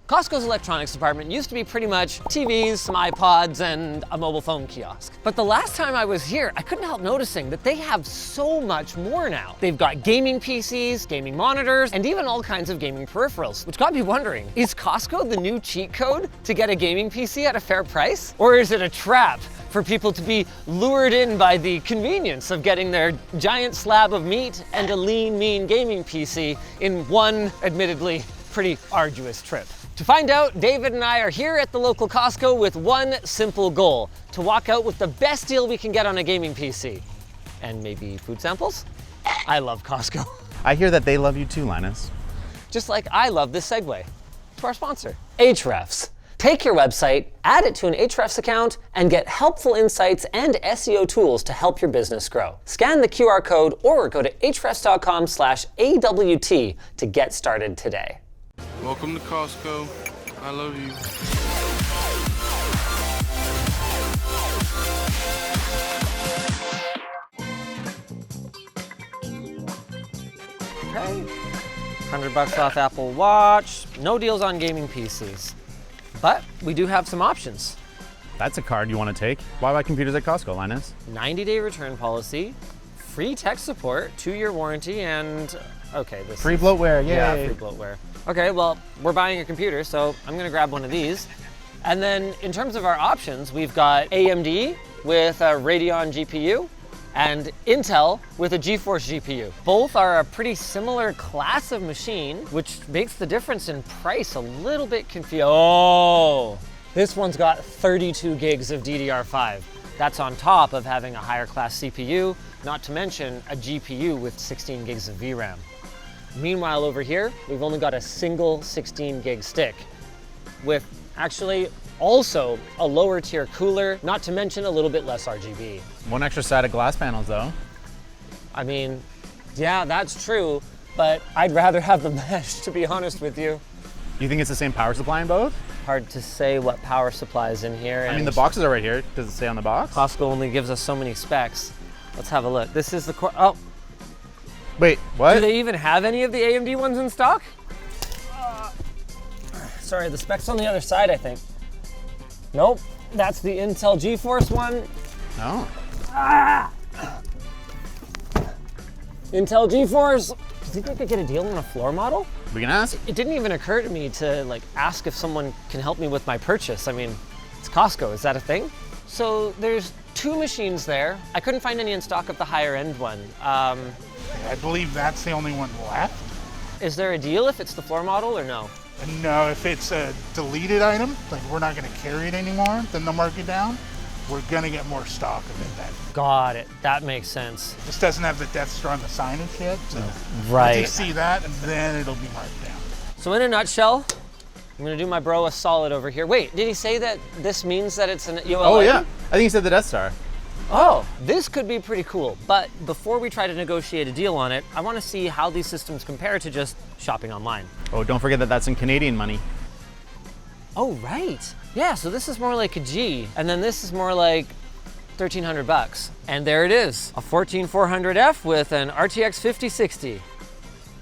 Costco's electronics department used to be pretty much TVs, some iPods, and a mobile phone kiosk. But the last time I was here, I couldn't help noticing that they have so much more now. They've got gaming PCs, gaming monitors, and even all kinds of gaming peripherals, which got me wondering, is Costco the new cheat code to get a gaming PC at a fair price? Or is it a trap for people to be lured in by the convenience of getting their giant slab of meat and a lean, mean gaming PC in one, admittedly, pretty arduous trip? To find out, David and I are here at the local Costco with one simple goal: to walk out with the best deal we can get on a gaming PC. And maybe food samples? I love Costco. I hear that they love you too, Linus. Just like I love this segue to our sponsor, Ahrefs. Take your website, add it to an Ahrefs account, and get helpful insights and SEO tools to help your business grow. Scan the QR code or go to ahrefs.com/AWT to get started today. Welcome to Costco. I love you. Okay. $100 off Apple Watch. No deals on gaming PCs. But we do have some options. That's a card you want to take. Why buy computers at Costco, Linus? 90-day return policy, free tech support, 2-year warranty, and okay, this Free bloatware, yay. Yeah, free bloatware. Okay, well, we're buying a computer, so I'm gonna grab one of these. And then in terms of our options, we've got AMD with a Radeon GPU and Intel with a GeForce GPU. Both are a pretty similar class of machine, which makes the difference in price a little bit confusing. Oh, this one's got 32 gigs of DDR5. That's on top of having a higher class CPU, not to mention a GPU with 16 gigs of VRAM. Meanwhile, over here, we've only got a single 16 gig stick with actually also a lower tier cooler, not to mention a little bit less RGB. One extra side of glass panels though. I mean, yeah, that's true, but I'd rather have the mesh, to be honest with you. You think it's the same power supply in both? Hard to say what power supply is in here. I mean, the boxes are right here. Does it say on the box? Costco only gives us so many specs. Let's have a look. This is the core. Oh, wait, what? do they even have any of the AMD ones in stock? Sorry, the spec's on the other side, I think. Nope, that's the Intel GeForce one. No. Intel GeForce. Do you think I could get a deal on a floor model? We can ask. It didn't even occur to me to ask if someone can help me with my purchase. I mean, it's Costco, is that a thing? So there's 2 machines there. I couldn't find any in stock of the higher end one. I believe that's the only one left. Is there a deal if it's the floor model or no? No, if it's a deleted item, like we're not going to carry it anymore, then they'll mark it down. We're going to get more stock of it then. Got it, that makes sense. This doesn't have the Death Star on the signage yet, so Right. you see that and then it'll be marked down. So in a nutshell, I'm gonna do my bro a solid over here. Wait, did he say that this means that it's an EOL Oh item? yeah, I think he said the Death Star. Oh, this could be pretty cool. But before we try to negotiate a deal on it, I wanna see how these systems compare to just shopping online. Oh, don't forget that that's in Canadian money. Oh, right. Yeah, so this is more like a G, and then this is more like $1,300. And there it is, a 14400F with an RTX 5060,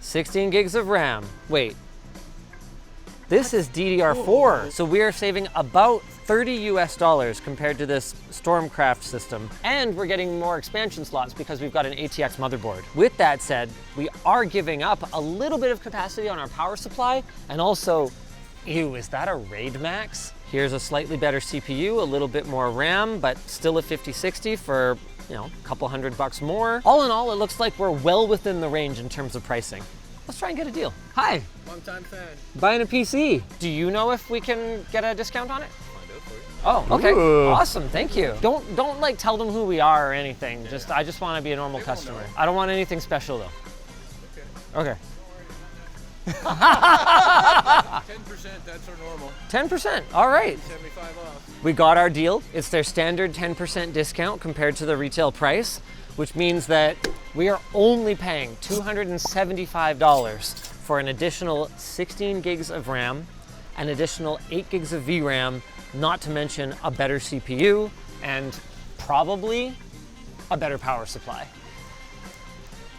16 gigs of RAM. Wait, this is DDR4, so we are saving about $30 US compared to this Stormcraft system. And we're getting more expansion slots because we've got an ATX motherboard. With that said, we are giving up a little bit of capacity on our power supply, and also, ew, is that a RAID Max? Here's a slightly better CPU, a little bit more RAM, but still a 5060 for, you know, a couple $100 more. All in all, it looks like we're well within the range in terms of pricing. Let's try and get a deal. Hi. Long-time fan. Buying a PC. Do you know if we can get a discount on it? Find out for you. Oh, okay. Ooh. Awesome, thank you. Don't like tell them who we are or anything. I just want to be a normal customer. know. I don't want anything special though. Okay. 10%, that's our normal. 10%, all right. 75 off. We got our deal. It's their standard 10% discount compared to the retail price, which means that we are only paying $275 for an additional 16 gigs of RAM, an additional 8 gigs of VRAM, not to mention a better CPU, and probably a better power supply.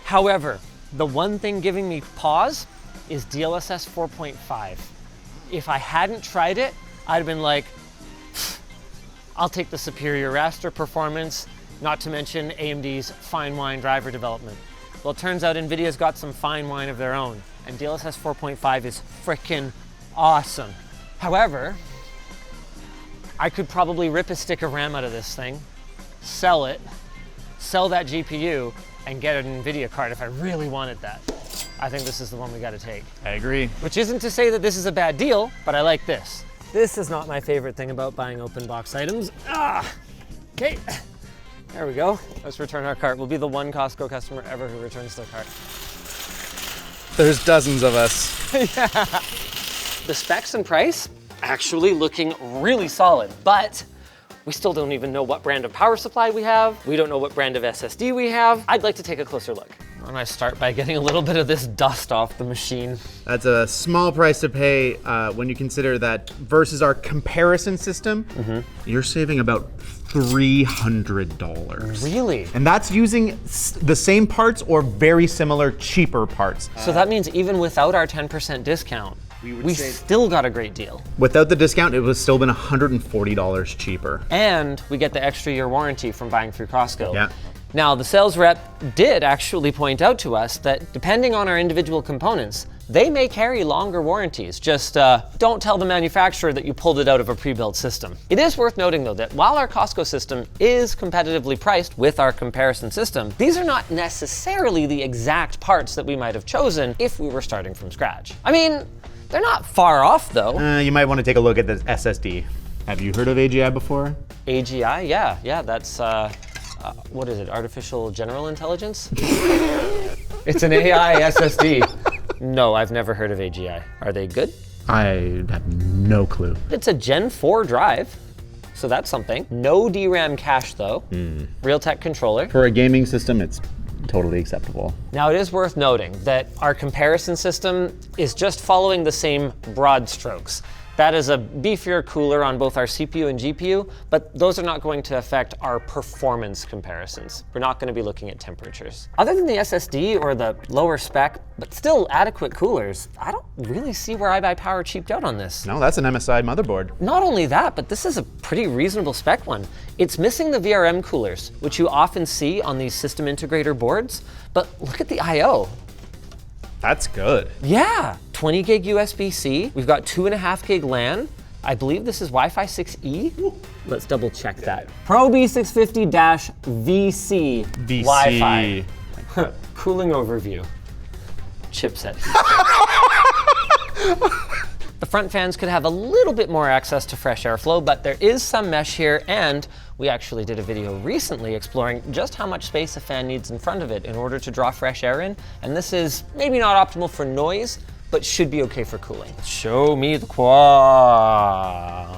However, the one thing giving me pause is DLSS 4.5. if I hadn't tried it, I'd have been like, I'll take the superior raster performance, not to mention AMD's fine wine driver development. Well, it turns out NVIDIA's got some fine wine of their own, and DLSS 4.5 is frickin' awesome. However, I could probably rip a stick of RAM out of this thing, sell it, sell that GPU, and get an NVIDIA card if I really wanted that. I think this is the one we gotta take. I agree. Which isn't to say that this is a bad deal, but I like this. This is not my favorite thing about buying open box items. Okay, there we go. Let's return our cart. We'll be the one Costco customer ever who returns their cart. There's dozens of us. Yeah. The specs and price, actually looking really solid, but we still don't even know what brand of power supply we have. We don't know what brand of SSD we have. I'd like to take a closer look. And I start by getting a little bit of this dust off the machine. That's a small price to pay when you consider that versus our comparison system, you're saving about $300. Really? And that's using the same parts or very similar cheaper parts. So that means even without our 10% discount, we still got a great deal. Without the discount, it would still been $140 cheaper. And we get the extra year warranty from buying through Costco. Yeah. Now, the sales rep did actually point out to us that depending on our individual components, they may carry longer warranties. Just don't tell the manufacturer that you pulled it out of a pre-built system. It is worth noting though that while our Costco system is competitively priced with our comparison system, these are not necessarily the exact parts that we might have chosen if we were starting from scratch. I mean, they're not far off though. You might want to take a look at the SSD. Have you heard of AGI before? AGI, yeah, that's, what is it, artificial general intelligence? It's an AI SSD. No, I've never heard of AGI. Are they good? I have no clue. It's a Gen 4 drive, so that's something. No DRAM cache though. Realtek controller. For a gaming system, it's totally acceptable. Now it is worth noting that our comparison system is just following the same broad strokes. That is a beefier cooler on both our CPU and GPU, but those are not going to affect our performance comparisons. We're not going to be looking at temperatures. Other than the SSD or the lower spec, but still adequate coolers, I don't really see where iBuyPower cheaped out on this. No, that's an MSI motherboard. Not only that, but this is a pretty reasonable spec one. It's missing the VRM coolers, which you often see on these system integrator boards, but look at the I/O. That's good. Yeah, 20 gig USB-C. We've got 2.5 gig LAN. I believe this is Wi-Fi 6E. Let's double check that. Pro B650-VC Wi-Fi. Cooling overview. Chipset. The front fans could have a little bit more access to fresh airflow, but there is some mesh here, and we actually did a video recently exploring just how much space a fan needs in front of it in order to draw fresh air in, and this is maybe not optimal for noise, but should be okay for cooling. Show me the quad.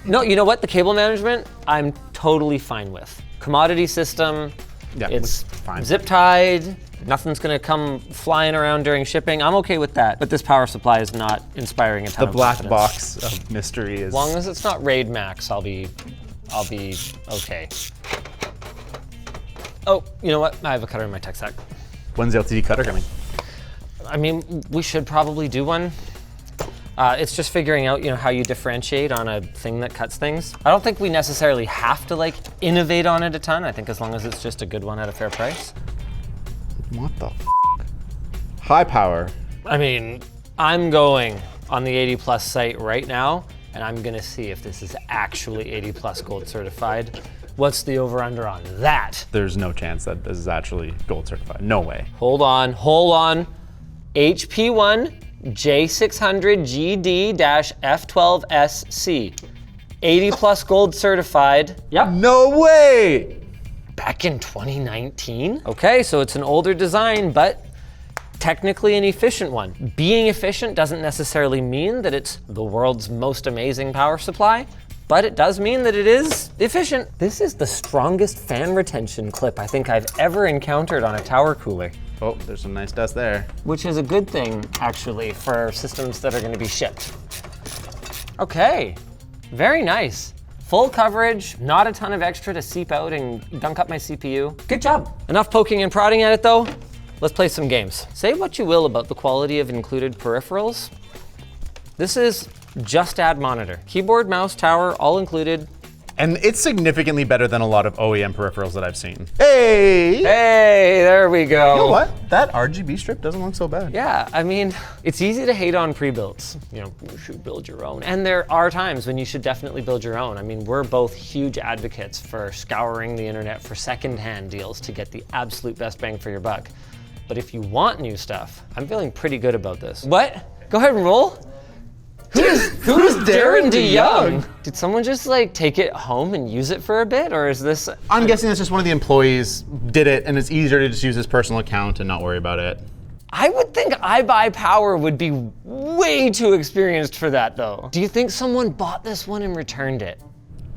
No, you know what? The cable management, I'm totally fine with. Commodity system, Yeah, it's fine. zip tied. Nothing's gonna come flying around during shipping. I'm okay with that, but this power supply is not inspiring a ton The of black confidence. box of mystery is... As long as it's not RAID Max, I'll be okay. Oh, you know what? I have a cutter in my tech sack. When's the LTD cutter coming? I mean, we should probably do one. It's just figuring out, how you differentiate on a thing that cuts things. I don't think we necessarily have to innovate on it a ton. I think as long as it's just a good one at a fair price. What the f? High power. I mean, I'm going on the 80 Plus site right now, and I'm gonna see if this is actually 80 Plus gold certified. What's the over-under on that? There's no chance that this is actually gold certified. No way. Hold on. HP1 J600GD-F12SC. 80 Plus gold certified. Yep. No way! Back in 2019? Okay, so it's an older design, but technically an efficient one. Being efficient doesn't necessarily mean that it's the world's most amazing power supply, but it does mean that it is efficient. This is the strongest fan retention clip I think I've ever encountered on a tower cooler. Oh, there's some nice dust there. Which is a good thing, actually, for systems that are gonna be shipped. Okay, very nice. Full coverage, not a ton of extra to seep out and dunk up my CPU. Good job. Enough poking and prodding at it though. Let's play some games. Say what you will about the quality of included peripherals. This is Just add monitor. Keyboard, mouse, tower, all included. And it's significantly better than a lot of OEM peripherals that I've seen. Hey! Hey, there we go. You know what? That RGB strip doesn't look so bad. Yeah, I mean, it's easy to hate on pre-builds. You know, you should build your own. And there are times when you should definitely build your own. I mean, we're both huge advocates for scouring the internet for secondhand deals to get the absolute best bang for your buck. But if you want new stuff, I'm feeling pretty good about this. What? Go ahead and roll. Who is Darren DeYoung? Did someone just like take it home and use it for a bit, or is this? I'm guessing that's just one of the employees did it, and it's easier to just use his personal account and not worry about it. I would think iBuyPower would be way too experienced for that though. Do you think someone bought this one and returned it?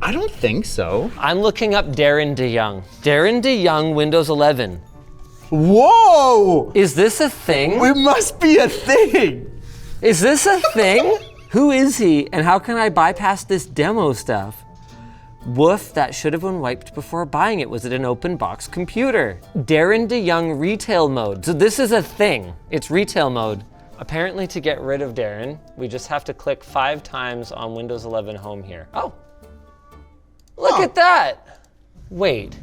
I don't think so. I'm looking up Darren DeYoung. Darren DeYoung, Windows 11. Whoa! Is this a thing? It must be a thing! Is this a thing? Who is he, and how can I bypass this demo stuff? Woof, that should have been wiped before buying it. Was it an open box computer? Darren DeYoung retail mode. So this is a thing. It's retail mode. Apparently to get rid of Darren, we just have to click 5 times on Windows 11 Home here. Oh, look at that. Wait,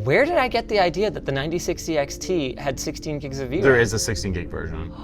where did I get the idea that the 9060 XT had 16 gigs of VRAM? There is a 16 gig version.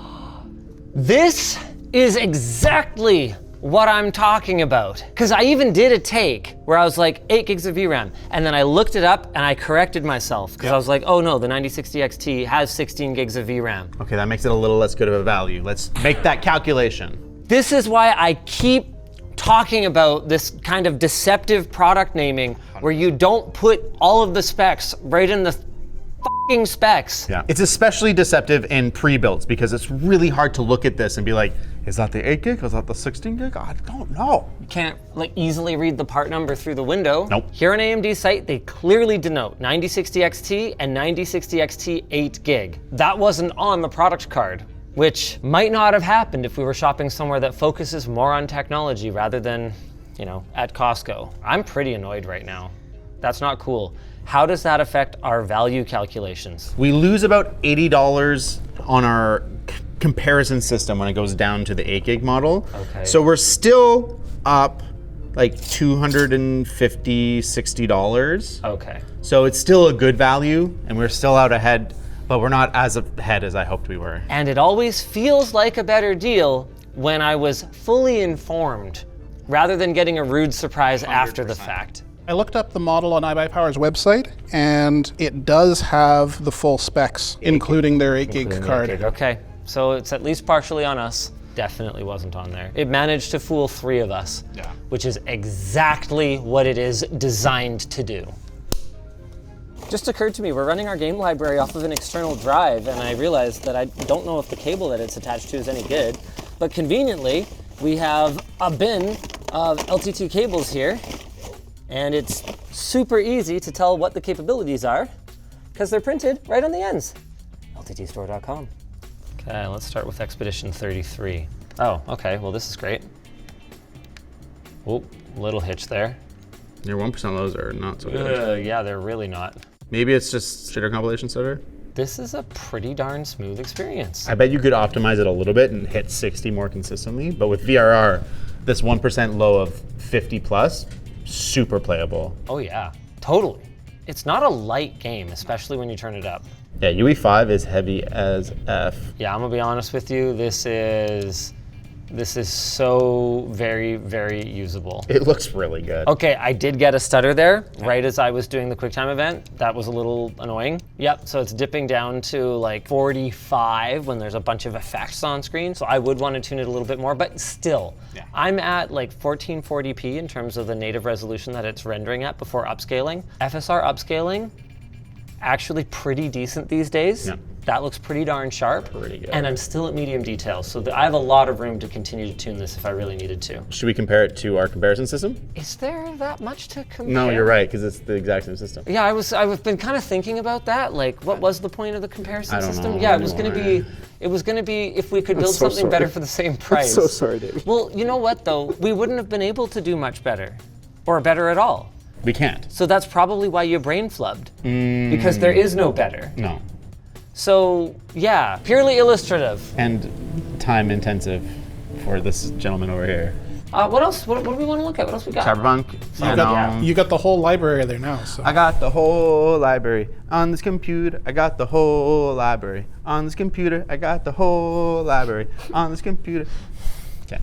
This is exactly what I'm talking about. Because I even did a take where I was like 8 gigs of VRAM, and then I looked it up and I corrected myself because I was like, oh no, the 9060 XT has 16 gigs of VRAM. Okay, that makes it a little less good of a value. Let's make that calculation. This is why I keep talking about this kind of deceptive product naming where you don't put all of the specs right in the f***ing specs. Yeah. It's especially deceptive in pre-builds because it's really hard to look at this and be like, is that the 8 gig? Is that the 16 gig? I don't know. You can't like easily read the part number through the window. Nope. Here on AMD's site, they clearly denote 9060 XT and 9060 XT 8 gig. That wasn't on the product card, which might not have happened if we were shopping somewhere that focuses more on technology rather than, you know, at Costco. I'm pretty annoyed right now. That's not cool. How does that affect our value calculations? We lose about $80 on our comparison system when it goes down to the 8 gig model. Okay. So we're still up like $250, $60. Okay. So it's still a good value and we're still out ahead, but we're not as ahead as I hoped we were. And it always feels like a better deal when I was fully informed rather than getting a rude surprise after the fact. I looked up the model on iBuyPower's website, and it does have the full specs, including their 8 gig card. Okay, so it's at least partially on us. Definitely wasn't on there. It managed to fool 3 of us, which is exactly what it is designed to do. Just occurred to me, we're running our game library off of an external drive, and I realized that I don't know if the cable that it's attached to is any good, but conveniently, we have a bin of LTT cables here, and it's super easy to tell what the capabilities are because they're printed right on the ends. LTTstore.com. Okay, let's start with Expedition 33. Oh, okay, well this is great. Oh, little hitch there. Your 1% lows are not so good. Yeah, they're really not. Maybe it's just shader compilation stutter? This is a pretty darn smooth experience. I bet you could optimize it a little bit and hit 60 more consistently, but with VRR, this 1% low of 50 plus, super playable. Oh yeah, totally. It's not a light game, especially when you turn it up. Yeah, UE5 is heavy as F. Yeah, I'm gonna be honest with you, this is so very, very usable. It looks really good. Okay, I did get a stutter there right as I was doing the QuickTime event. That was a little annoying. Yep, so it's dipping down to like 45 when there's a bunch of effects on screen. So I would want to tune it a little bit more, but still, I'm at like 1440p in terms of the native resolution that it's rendering at before upscaling. FSR upscaling, actually pretty decent these days. Yeah. That looks pretty darn sharp. Pretty good. And I'm still at medium details, so I have a lot of room to continue to tune this if I really needed to. Should we compare it to our comparison system? Is there that much to compare? No, you're right, because it's the exact same system. Yeah, I've been kind of thinking about that. Like, what was the point of the comparison I don't system? know Yeah, it was going anymore. to be if we could build so something better sorry. for the same price. So sorry, David. Well, you know what though? We wouldn't have been able to do much better, or better at all. We can't. So that's probably why you brain flubbed, because there is no better. No. So yeah, purely illustrative. And time intensive for this gentleman over here. What else? What do we want to look at? What else we got? Cyberpunk. You got the whole library there now. So I got the whole library on this computer. I got the whole library on this computer. I got the whole library on this computer. Okay.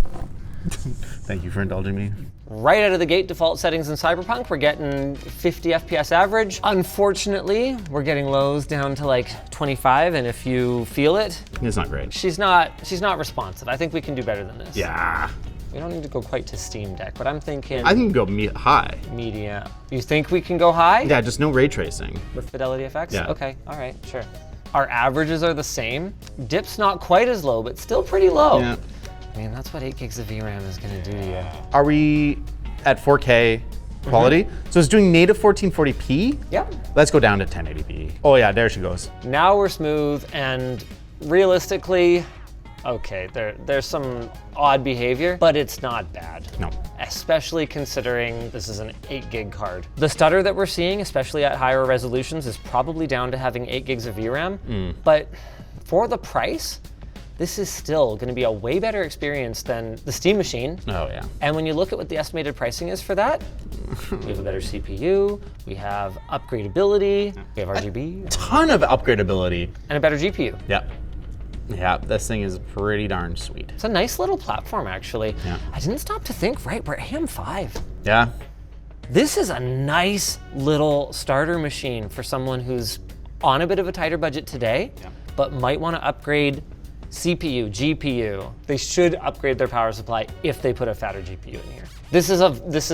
Thank you for indulging me. Right out of the gate, default settings in Cyberpunk, we're getting 50 FPS average. Unfortunately, we're getting lows down to like 25, and if you feel it, It's not great. she's not responsive. I think we can do better than this. Yeah. We don't need to go quite to Steam Deck, but I'm thinking I can go high. media. You think we can go high? Yeah, just no ray tracing. With Fidelity FX? Yeah. Okay, all right, sure. Our averages are the same. Dip's not quite as low, but still pretty low. Yeah. I mean, that's what 8 gigs of VRAM is gonna do to you. Are we at 4K quality? So it's doing native 1440p? Yep. Let's go down to 1080p. Oh yeah, there she goes. Now we're smooth, and realistically, okay, there's some odd behavior, but it's not bad. No. Especially considering this is an 8 gig card. The stutter that we're seeing, especially at higher resolutions, is probably down to having 8 gigs of VRAM, but for the price, this is still gonna be a way better experience than the Steam Machine. Oh yeah. And when you look at what the estimated pricing is for that, we have a better CPU, we have upgradability, we have RGB, Ton of upgradability. and a better GPU. Yep. Yeah, this thing is pretty darn sweet. It's a nice little platform, actually. Yeah. I didn't stop to think, right, we're AM5. Yeah. This is a nice little starter machine for someone who's on a bit of a tighter budget today, but might want to upgrade CPU, GPU. They should upgrade their power supply if they put a fatter GPU in here. This is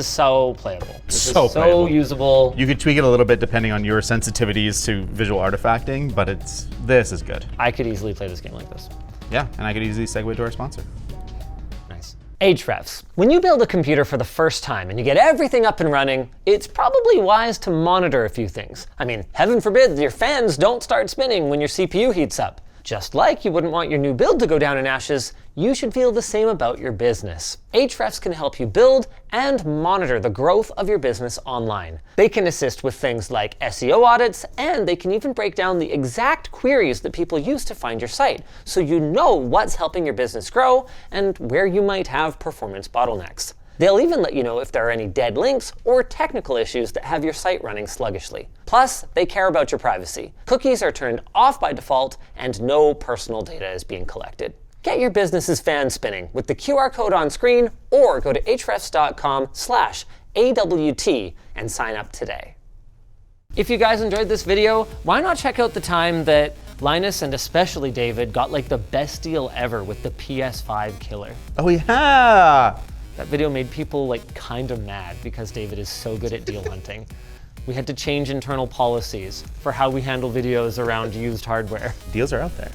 so playable. This So is so playable. usable. You could tweak it a little bit depending on your sensitivities to visual artifacting, but this is good. I could easily play this game like this. Yeah, and I could easily segue to our sponsor. Nice. Hrefs. When you build a computer for the first time and you get everything up and running, it's probably wise to monitor a few things. I mean, heaven forbid your fans don't start spinning when your CPU heats up. Just like you wouldn't want your new build to go down in ashes, you should feel the same about your business. Hrefs can help you build and monitor the growth of your business online. They can assist with things like SEO audits, and they can even break down the exact queries that people use to find your site, so you know what's helping your business grow and where you might have performance bottlenecks. They'll even let you know if there are any dead links or technical issues that have your site running sluggishly. Plus, they care about your privacy. Cookies are turned off by default, and no personal data is being collected. Get your business's fan spinning with the QR code on screen, or go to hrefs.com/AWT and sign up today. If you guys enjoyed this video, why not check out the time that Linus and especially David got like the best deal ever with the PS5 killer. Oh yeah! That video made people like kind of mad because David is so good at deal hunting. We had to change internal policies for how we handle videos around used hardware. Deals are out there.